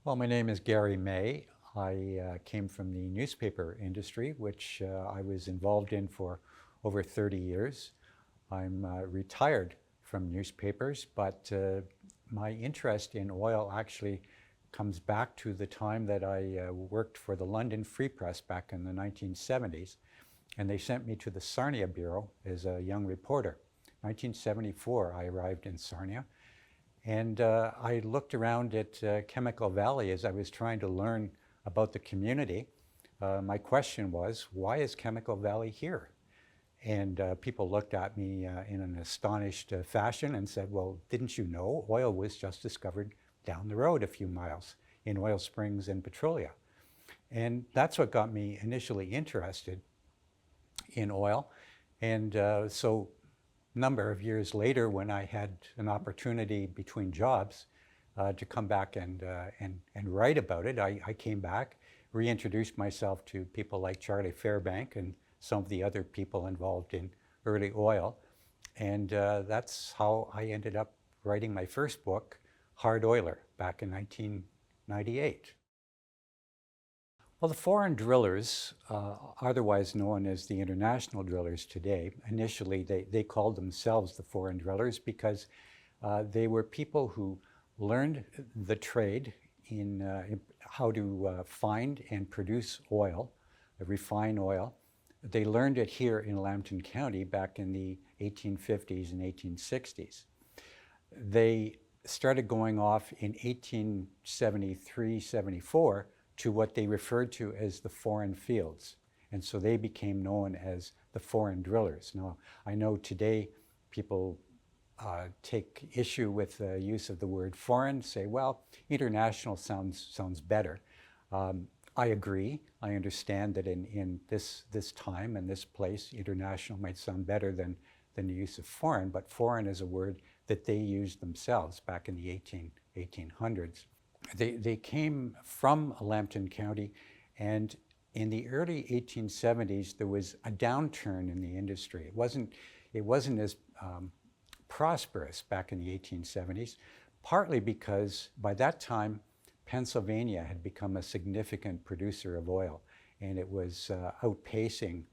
Well, my name is Gary May. I came from the newspaper industry, which I was involved in for over 30 years. I'm retired from newspapers, but my interest in oil actually comes back to the time that I worked for the London Free Press back in the 1970s, and they sent me to the Sarnia Bureau as a young reporter. 1974, I arrived in Sarnia, and I looked around at Chemical Valley as I was trying to learn about the community. My question was, why is Chemical Valley here? And people looked at me in an astonished fashion and said, well, didn't you know oil was just discovered down the road a few miles in Oil Springs and Petroleum? And that's what got me initially interested in oil. And so a number of years later, when I had an opportunity between jobs to come back and write about it, I came back, reintroduced myself to people like Charlie Fairbank and some of the other people involved in early oil. And that's how I ended up writing my first book, Hard Oiler, back in 1998. Well, the foreign drillers, otherwise known as the international drillers today, initially they called themselves the foreign drillers because they were people who learned the trade in how to find and produce oil, refine oil. They learned it here in Lambton County back in the 1850s and 1860s. They started going off in 1873-74 to what they referred to as the foreign fields. And so they became known as the foreign drillers. Now, I know today people take issue with the use of the word foreign, say, well, international sounds better. I agree. I understand that in this time and this place, international might sound better than the use of foreign, but foreign is a word that they used themselves back in the 1800s. They came from Lambton County, and in the early 1870s, there was a downturn in the industry. It wasn't as prosperous back in the 1870s, partly because by that time, Pennsylvania had become a significant producer of oil, and it was outpacing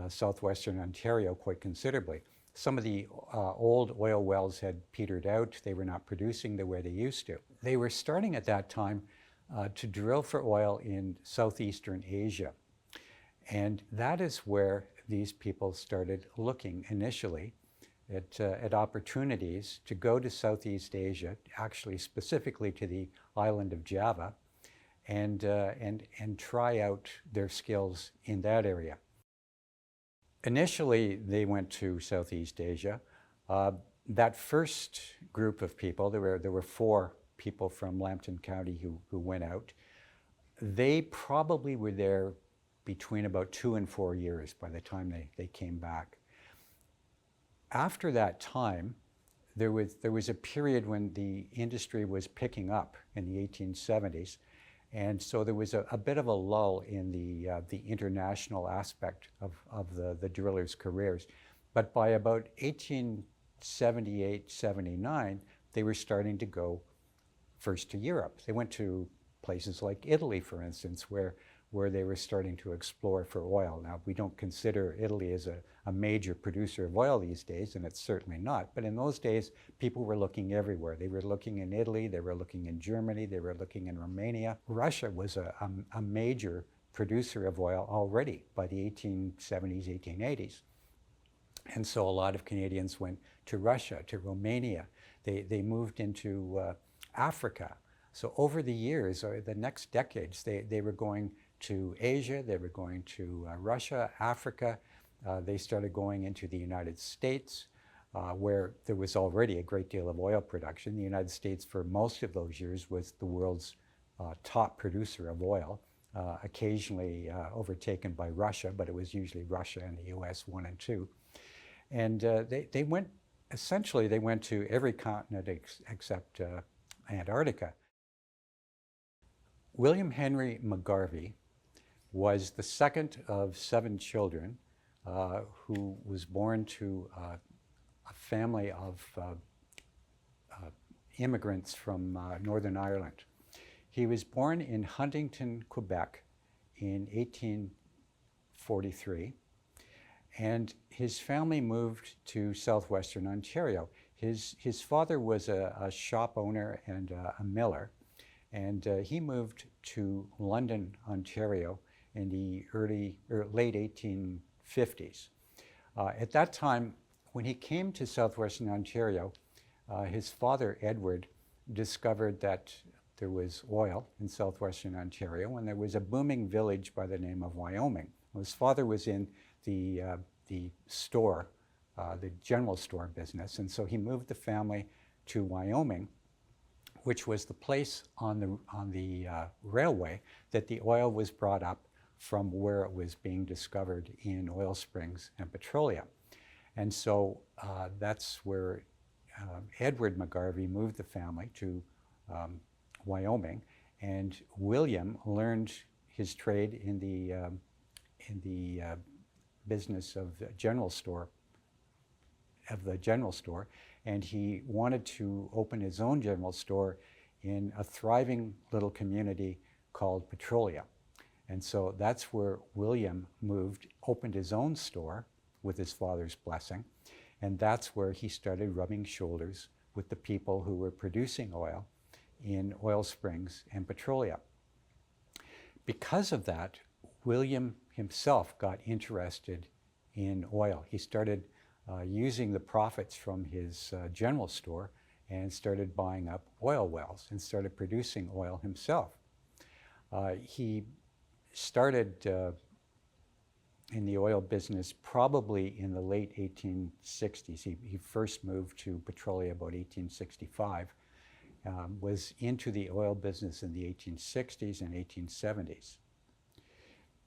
southwestern Ontario quite considerably. Some of the old oil wells had petered out. They were not producing the way they used to. They were starting at that time to drill for oil in southeastern Asia. And that is where these people started looking initially at opportunities to go to Southeast Asia, actually specifically to the island of Java, and try out their skills in that area. Initially, they went to Southeast Asia. That first group of people, there were 4 people from Lambton County who went out. They probably were there between about 2 and 4 years by the time they came back. After that time, there was a period when the industry was picking up in the 1870s. And so there was a bit of a lull in the international aspect of the drillers' careers. But by about 1878, 79, they were starting to go first to Europe. They went to places like Italy, for instance, where they were starting to explore for oil. Now, we don't consider Italy as a major producer of oil these days, and it's certainly not. But in those days, people were looking everywhere. They were looking in Italy, they were looking in Germany, they were looking in Romania. Russia was a major producer of oil already by the 1870s, 1880s. And so a lot of Canadians went to Russia, to Romania. They moved into Africa. So over the years, or the next decades, they were going to Asia, they were going to Russia, Africa. They started going into the United States, where there was already a great deal of oil production. The United States, for most of those years, was the world's top producer of oil, occasionally overtaken by Russia, but it was usually Russia and the US 1 and 2. And they went to every continent except Antarctica. William Henry McGarvey was the second of 7 children who was born to a family of immigrants from Northern Ireland. He was born in Huntington, Quebec in 1843, and his family moved to southwestern Ontario. His father was a shop owner and a miller, and he moved to London, Ontario in the late 1850s. At that time, when he came to southwestern Ontario, his father, Edward, discovered that there was oil in southwestern Ontario, and there was a booming village by the name of Wyoming. His father was in the store, the general store business, and so he moved the family to Wyoming, which was the place on the railway that the oil was brought up from where it was being discovered in oil springs and petroleum. And so that's where Edward McGarvey moved the family to Wyoming, and William learned his trade in the business of the general store, and he wanted to open his own general store in a thriving little community called Petroleum. And so that's where William moved, opened his own store with his father's blessing, and that's where he started rubbing shoulders with the people who were producing oil in oil springs and petroleum. Because of that, William himself got interested in oil. He started using the profits from his general store and started buying up oil wells and started producing oil himself. He started in the oil business probably in the late 1860s. He first moved to Petroleum about 1865, was into the oil business in the 1860s and 1870s.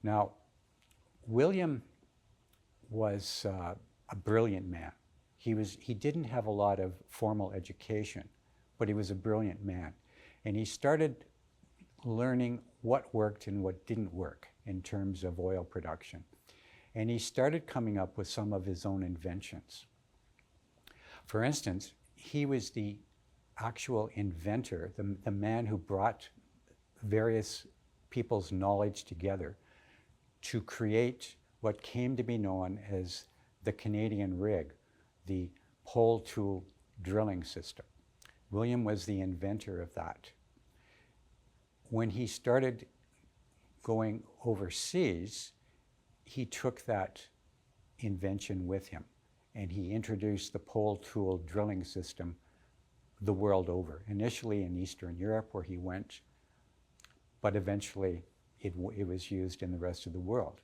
Now, William was a brilliant man. He didn't have a lot of formal education, but he was a brilliant man. And he started learning what worked and what didn't work in terms of oil production. And he started coming up with some of his own inventions. For instance, he was the actual inventor, the man who brought various people's knowledge together to create what came to be known as the Canadian rig, the pole tool drilling system. William was the inventor of that. When he started going overseas, he took that invention with him, and he introduced the pole tool drilling system the world over, initially in Eastern Europe where he went, but eventually it was used in the rest of the world.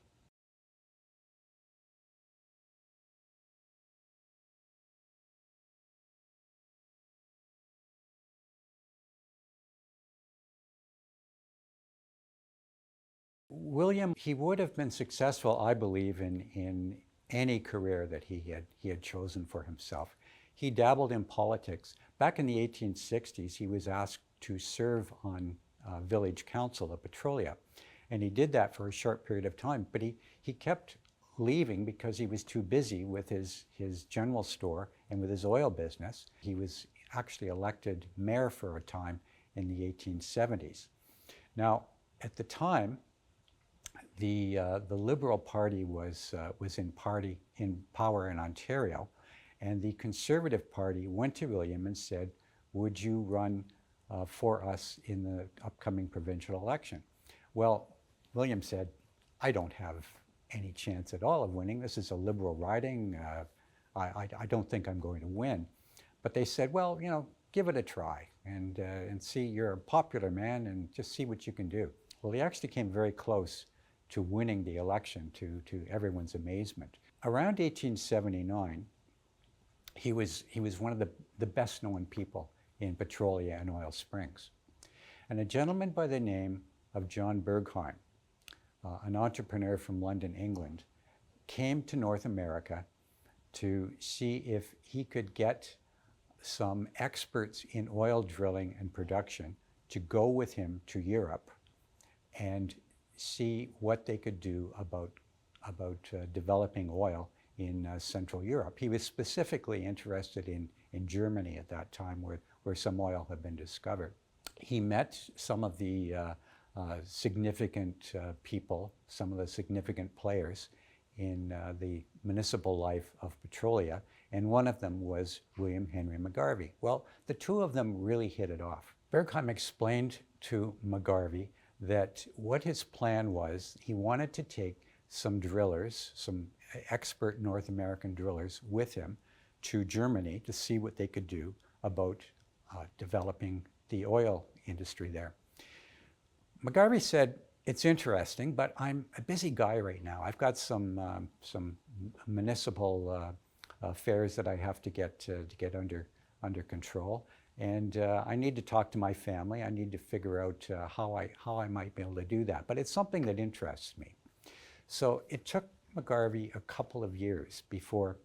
William, he would have been successful, I believe, in any career that he had chosen for himself. He dabbled in politics. Back in the 1860s, he was asked to serve on village council of Petroleum, and he did that for a short period of time, but he kept leaving because he was too busy with his general store and with his oil business. He was actually elected mayor for a time in the 1870s. Now, at the time, the Liberal Party was in power in Ontario, and the Conservative Party went to William and said, "Would you run for us in the upcoming provincial election?" Well, William said, "I don't have any chance at all of winning. This is a Liberal riding. I don't think I'm going to win." But they said, "Well, you know, give it a try and see. You're a popular man, and just see what you can do." Well, he actually came very close to winning the election, to everyone's amazement. Around 1879, he was one of the best known people in Petroleum and oil springs. And a gentleman by the name of John Bergheim, an entrepreneur from London, England, came to North America to see if he could get some experts in oil drilling and production to go with him to Europe and see what they could do about developing oil in Central Europe. He was specifically interested in Germany at that time, where some oil had been discovered. he met some of the significant people, some of the significant players in the municipal life of Petrolia, and one of them was William Henry McGarvey. Well, the two of them really hit it off. Bergheim explained to McGarvey that what his plan was, he wanted to take some drillers, some expert North American drillers with him to Germany to see what they could do about developing the oil industry there. McGarvey said, it's interesting, but I'm a busy guy right now. I've got some municipal affairs that I have to get under control, and I need to talk to my family. I need to figure out how I might be able to do that. But it's something that interests me. So it took McGarvey a couple of years before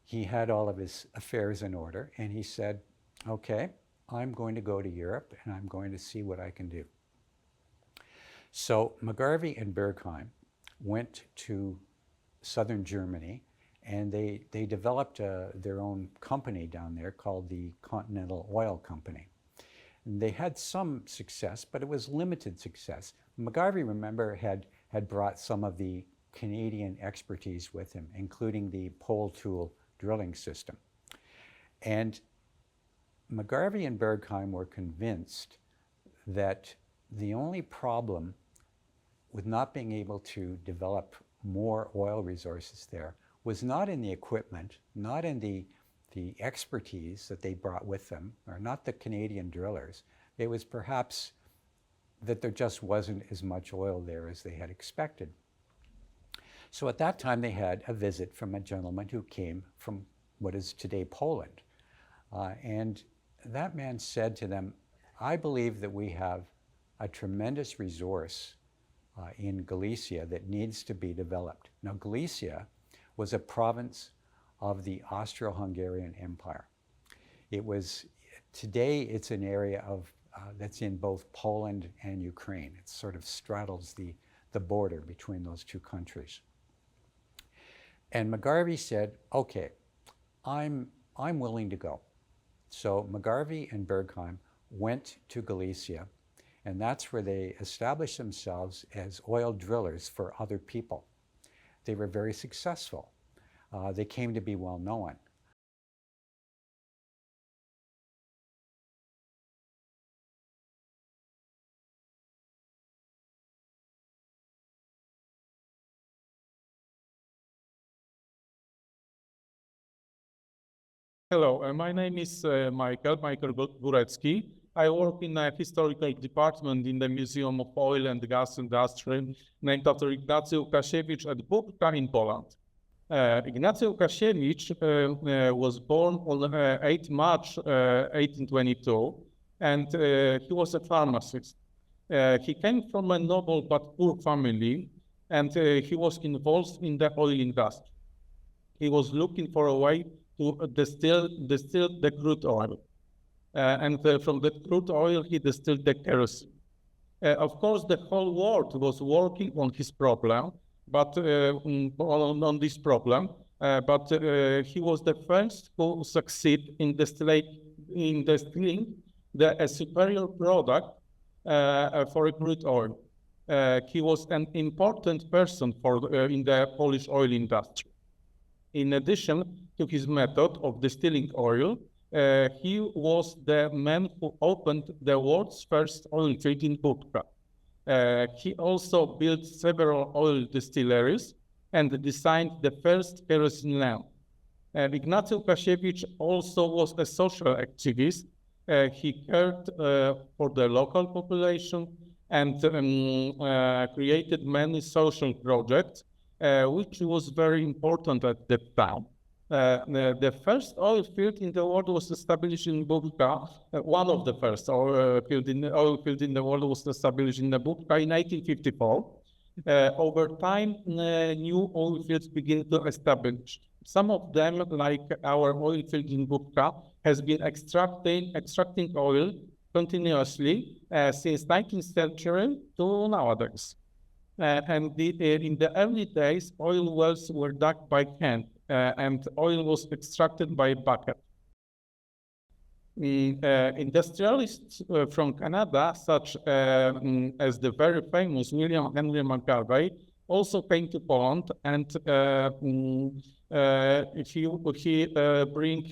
he had all of his affairs in order, and he said, okay, I'm going to go to Europe and I'm going to see what I can do. So McGarvey and Bergheim went to southern Germany, and they developed their own company down there called the Continental Oil Company. And they had some success, but it was limited success. McGarvey, remember, had brought some of the Canadian expertise with him, including the pole tool drilling system. And McGarvey and Bergheim were convinced that the only problem with not being able to develop more oil resources there was not in the equipment, not in the expertise that they brought with them, or not the Canadian drillers. It was perhaps that there just wasn't as much oil there as they had expected. So at that time they had a visit from a gentleman who came from what is today Poland. And that man said to them, I believe that we have a tremendous resource in Galicia that needs to be developed. Now, Galicia was a province of the Austro-Hungarian Empire. Today it's an area that's in both Poland and Ukraine. It sort of straddles the border between those two countries. And McGarvey said, okay, I'm willing to go. So McGarvey and Bergheim went to Galicia, and that's where they established themselves as oil drillers for other people. They were very successful. They came to be well known. Hello, my name is Michael Górecki. I work in a historical department in the Museum of Oil and Gas Industry, named after Ignacy Łukasiewicz at Bukowina in Poland. Ignacy Łukasiewicz was born on 8 March 1822, and he was a pharmacist. He came from a noble but poor family, and he was involved in the oil industry. He was looking for a way to distill the crude oil. And from the crude oil, he distilled the kerosene. Of course, the whole world was working on his problem, but on this problem. But he was the first who succeeded in distilling a superior product for a crude oil. He was an important person in the Polish oil industry. In addition to his method of distilling oil, he was the man who opened the world's first oil field in Budka. He also built several oil distilleries and designed the first kerosene lamp. Ignacy Łukasiewicz also was a social activist. He cared for the local population and created many social projects, which was very important at that time. The first oil field in the world was established in Budka. One of the first oil field in the world was established in Budka in 1854. Over time, new oil fields began to establish. Some of them, like our oil field in Budka, has been extracting oil continuously since 19th century to nowadays. And in the early days, oil wells were dug by hand, and oil was extracted by bucket. Industrialists from Canada, such as the very famous William Henry McGarvey, also came to Poland, and he bring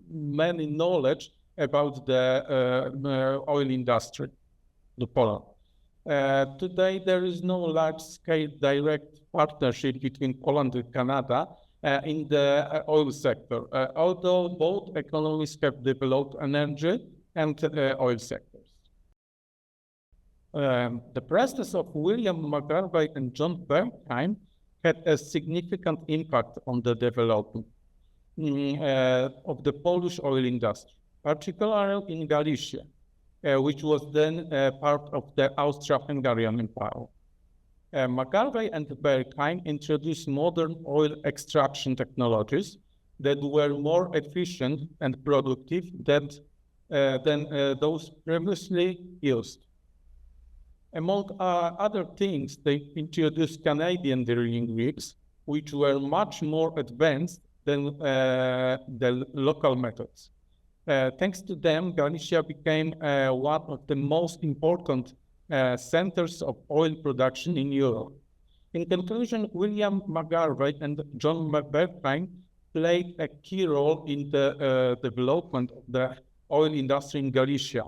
many knowledge about the oil industry to Poland. Today, there is no large-scale direct partnership between Poland and Canada in the oil sector, although both economies have developed energy and oil sectors. The presence of William McGarvey and John Bergheim had a significant impact on the development of the Polish oil industry, particularly in Galicia, which was then part of the Austro-Hungarian Empire. McGarvey and Bergheim introduced modern oil extraction technologies that were more efficient and productive than those previously used. Among other things, they introduced Canadian drilling rigs, which were much more advanced than the local methods. Thanks to them, Galicia became one of the most important centers of oil production in Europe. In conclusion, William McGarvey and John Bergheim played a key role in the development of the oil industry in Galicia,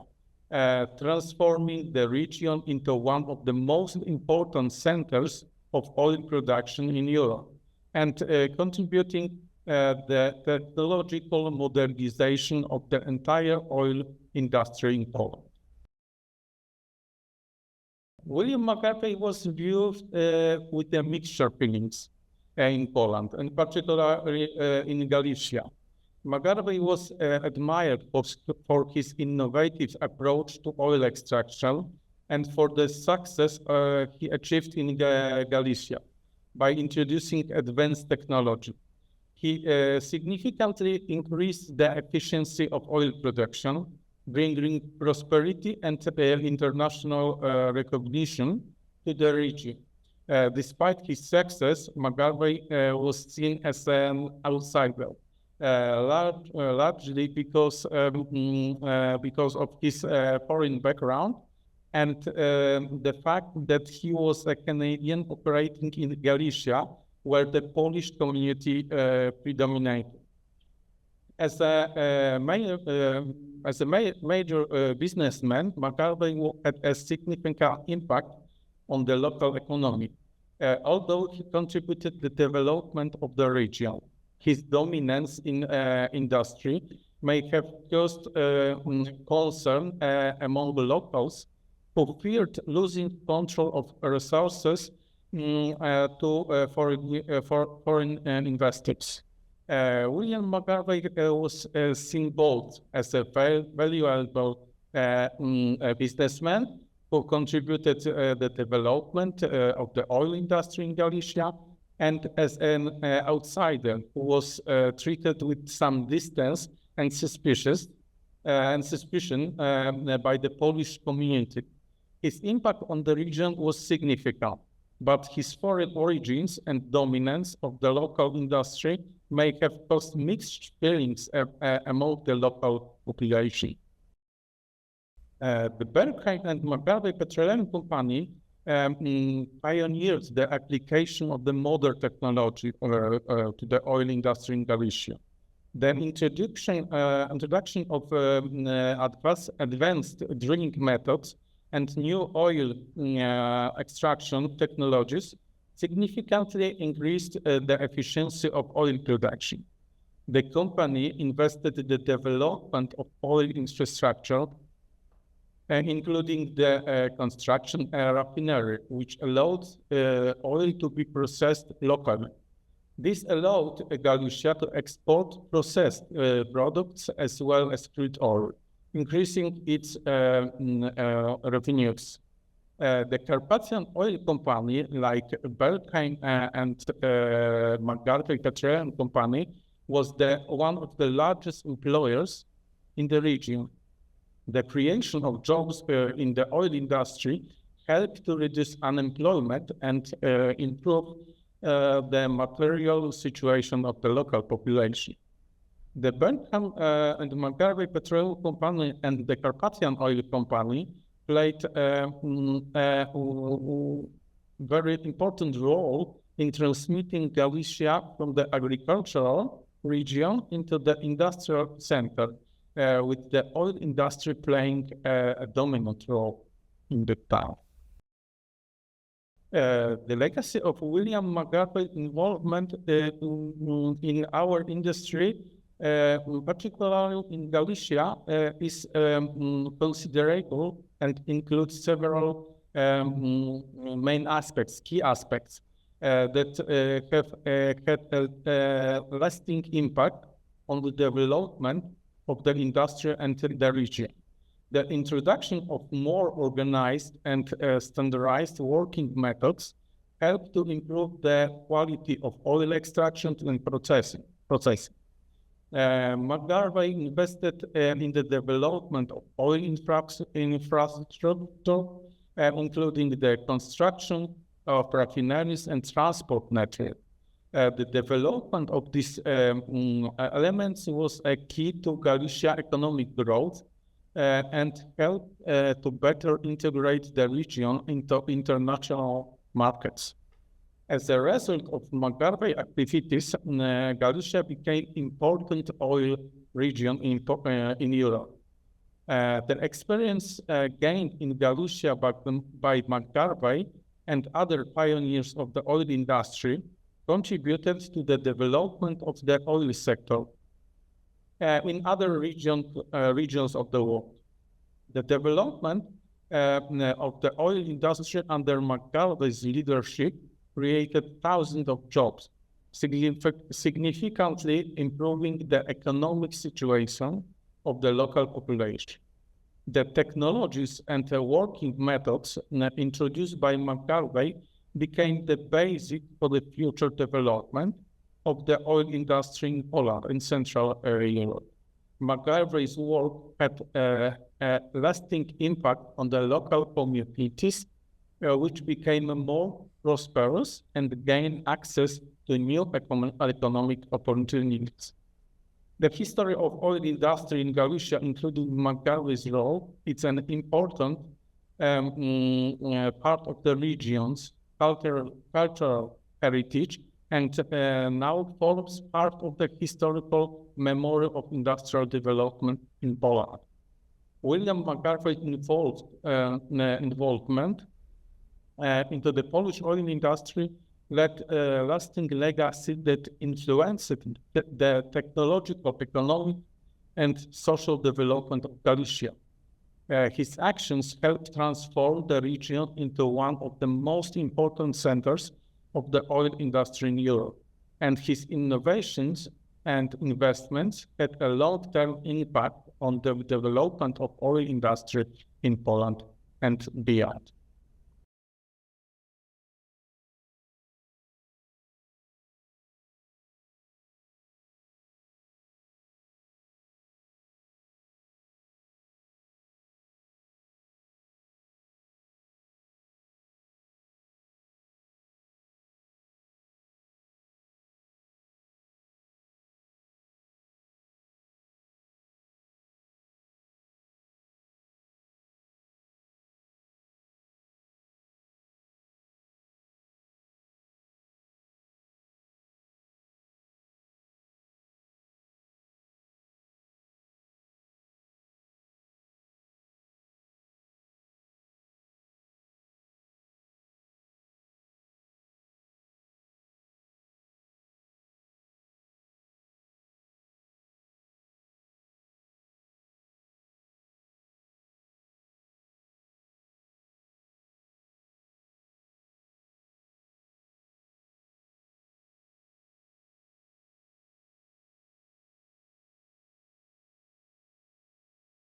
transforming the region into one of the most important centers of oil production in Europe, and contributing the technological modernization of the entire oil industry in Poland. William McGarvey was viewed with the mixture feelings in Poland, and particularly in Galicia. McGarvey was admired for his innovative approach to oil extraction and for the success he achieved in Galicia by introducing advanced technology. He significantly increased the efficiency of oil production, bringing prosperity and international recognition to the region. Despite his success, McGarvey was seen as an outsider, largely because of his foreign background and the fact that he was a Canadian operating in Galicia, where the Polish community predominated. As a major businessman, McGarvey had a significant impact on the local economy. Although he contributed to the development of the region, his dominance in industry may have caused concern among the locals who feared losing control of resources to foreign investors. William McGarvey was seen both as a very valuable businessman who contributed to the development of the oil industry in Galicia, and as an outsider who was treated with some distance and suspicion by the Polish community. His impact on the region was significant, but his foreign origins and dominance of the local industry may have caused mixed feelings among the local population. The Bergheim and McGarvey Petroleum Company pioneered the application of the modern technology to the oil industry in Galicia. The introduction of advanced drilling methods and new oil extraction technologies significantly increased the efficiency of oil production. The company invested in the development of oil infrastructure, including the construction refinery, which allowed oil to be processed locally. This allowed Galicia to export processed products as well as crude oil, increasing its revenues. The Carpathian Oil Company, like Bergheim and McGarvey Petroleum Company, was one of the largest employers in the region. The creation of jobs in the oil industry helped to reduce unemployment and improve the material situation of the local population. The Lambton and McGarvey Petroleum Company and the Carpathian Oil Company played a very important role in transmitting Galicia from the agricultural region into the industrial center, with the oil industry playing a dominant role in the town. The legacy of William McGarvey's involvement in our industry, particularly in Galicia, is considerable and includes several main aspects, key aspects that have had a lasting impact on the development of the industry and the region. The introduction of more organized and standardized working methods helped to improve the quality of oil extraction and processing. McGarvey invested in the development of oil infrastructure, including the construction of refineries and transport network. The development of these elements was a key to Galicia economic growth and helped to better integrate the region into international markets. As a result of McGarvey activities, Galicia became an important oil region in Europe. The experience gained in Galicia by McGarvey and other pioneers of the oil industry contributed to the development of the oil sector in other regions of the world. The development of the oil industry under McGarvey's leadership created thousands of jobs, significantly improving the economic situation of the local population. The technologies and the working methods introduced by McGarvey became the basis for the future development of the oil industry in Poland and Central Europe. McGarvey's work had a lasting impact on the local communities, which became more prosperous and gained access to new economic opportunities. The history of oil industry in Galicia, including McGarvey's role, it's an important part of the region's cultural heritage, and now forms part of the historical memory of industrial development in Poland. William McGarvey's involvement into the Polish oil industry led a lasting legacy that influenced the technological, economic, and social development of Galicia. His actions helped transform the region into one of the most important centers of the oil industry in Europe, and his innovations and investments had a long-term impact on the development of oil industry in Poland and beyond.